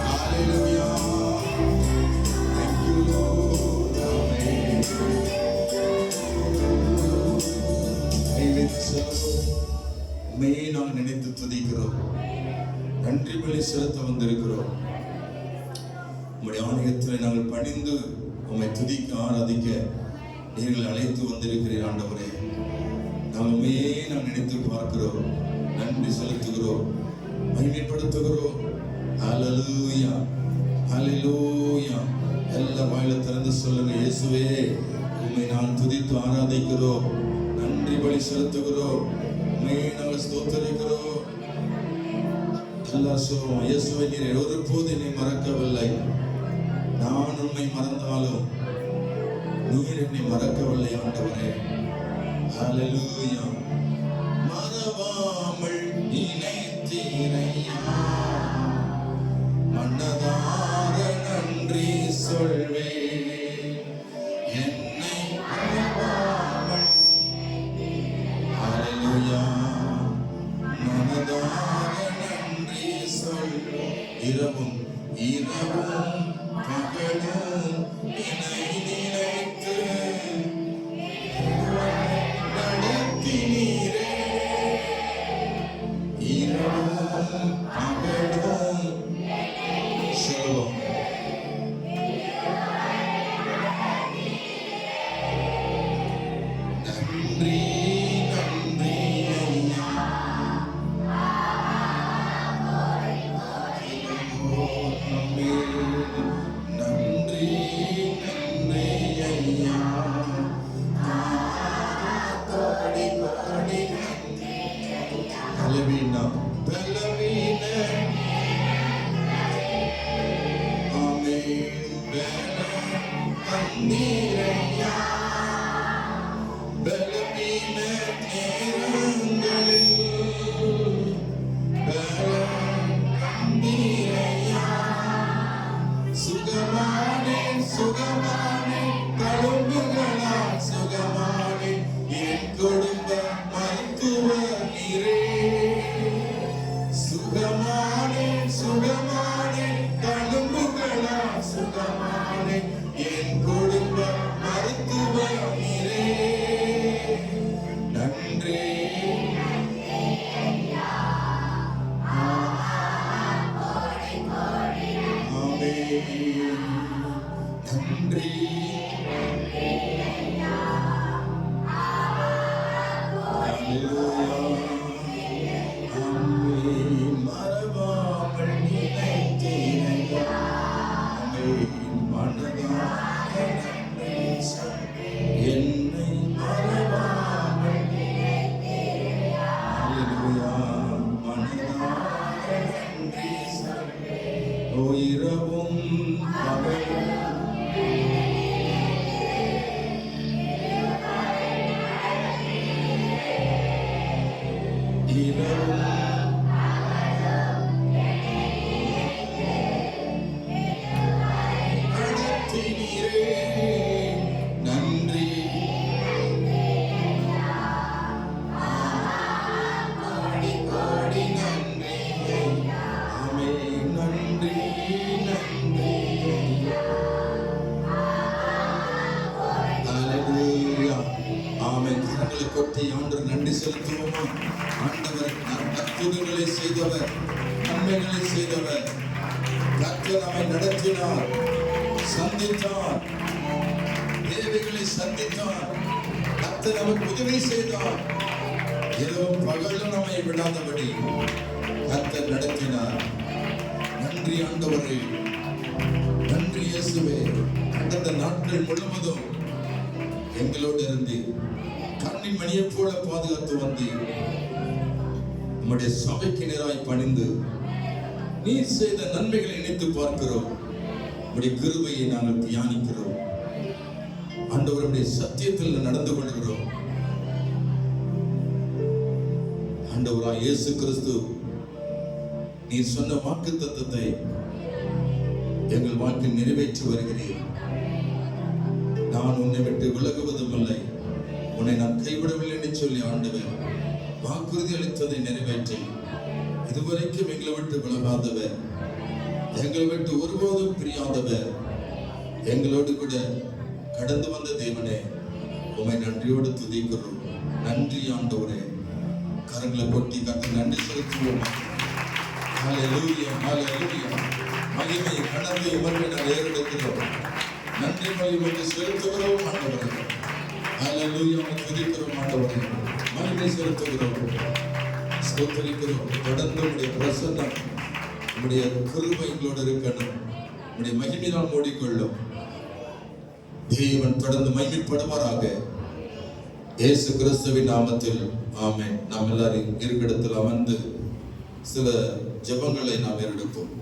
ஹல்லேலூயா. Thank you, Lord. Amen. உண்மையை நாங்கள் நினைத்து துதிக்கிறோம். நன்றி பலி செலுத்த வந்திருக்கிறோம். உம்முடைய ஆலயத்தில் நாங்கள் பணிந்து உம்மை துதிக்க ஆராதிக்க நீங்கள் அழைத்து வந்திருக்கிறீர் ஆண்டவரே. நாங்கள் உண்மையே நாங்கள் நினைத்து பார்க்கிறோம், நன்றி செலுத்துகிறோம், மகிமைப்படுத்துகிறோம். ஹல்லேலூயா, ஹல்லேலூயா. எல்லா வாயில திறந்து சொல்லுங்க, இயேசுவே உம்மை நான் துதித்து ஆராதிக்கிறோம், நன்றி பலி செலுத்துகிறோம், உம்மையே நாங்கள் ஸ்தோத்தரிக்கிறோம். எல்லாரும் சொல்லுவோம், இயேசுவே நீர் ஒருபோது என்னை மறக்கவில்லை. நான் உம்மை மறந்தாலும் நீர் என்னை மறக்கவில்லை ஆண்டவரே. ஹல்லேலூயா. மறவாமல் நினைத்தீரையா, மனதார நன்றி சொல்வேன். என்னை மறவாமல், ஹல்லேலூயா, மனதார நன்றி சொல்வேன். இரவும் இரவும் பகலும் என்னை நினைத்து நடத்தினீரே. இரவும் பகலும் சொல்லுவோம். நடத்தினீரே, நன்றி. பாடி பாடி நன்றி. ஆமென். நன்றி நன்றி. ஹல்லேலூயா. ஆமென். கரங்களை கொட்டி ஆண்டவர் நன்றி செலுத்துவோமா? ஆண்டவர் அற்புதங்களை செய்தவர், நன்மைகளை செய்தவர். கர்த்தர் நம்மை நடத்தினார், சந்தித்தார், தேவைகளை சந்தித்தார். கர்த்தர் நமக்கு உதவி செய்தார். இரவும் பகலும் நம்மை விடாதபடி கர்த்தர் நடத்தினார். நன்றி ஆண்டவரே, நன்றி இயேசுவே. கடந்த நாட்கள் முழுவதும் எங்களோடு இருந்து கண்ணின் மணியைப் போல பாதுகாத்து வந்து நம்முடைய சபைக்கு நேராய் பணிந்து நீர் செய்த நன்மைகளை நினைத்து பார்க்கிறோம். உடைய கிருபையை நாங்கள் தியானிக்கிறோம். ஆண்டவருடைய சத்தியத்தில் நடந்து கொள்கிறோம். ஆண்டவராய் இயேசு கிறிஸ்து நீர் சொன்ன வாக்குத்தத்தத்தை எங்கள் வாழ்க்கையில் நிறைவேற்றி வருகிறேன். நான் உன்னை விட்டு விலகுவதும் இல்லை, உன்னை நான் கைவிடவில்லை என்று சொல்லி ஆண்டவர் வாக்குறுதி அளித்ததை நிறைவேற்றி இதுவரைக்கும் எங்களை விட்டு விலகாதவர், எங்களை விட்டு ஒருபோதும் பிரியாதவர், எங்களோடு கூட கடந்து வந்த தேவனே, உம்மை நன்றியோடு துதிக்கிறோம். நன்றி ஆண்டவரே. கரங்களை கொட்டி கர்த்தருக்கு நன்றி செலுத்துவோம். ஹல்லேலூயா, ஹல்லேலூயா. மகிமை கனத்தை உமக்கு நாங்கள் ஏறெடுக்கிறோம். நன்றி மகிமை செலுத்துகிறோம் ஆண்டவரே. ஹல்லேலூயா. துதிக்கிறோம் ஆண்டவரே. மகிமை செலுத்துகிறோம், ஸ்தோத்திரிக்கிறோம். தொடர்ந்து உடைய பிரசன்னம், உடைய கிருபை எங்களோடு இருக்கணும். உடைய மகிமையினால் மூடிக்கொள்ளும். தேவன் தொடர்ந்து மகிமைப்படுவாராக. இயேசு கிறிஸ்துவின் நாமத்தில் ஆமென். நாம் எல்லாரும் இருக்கிடத்தில் அமர்ந்து சில ஜெபங்களை நாம் ஏறெடுப்போம்.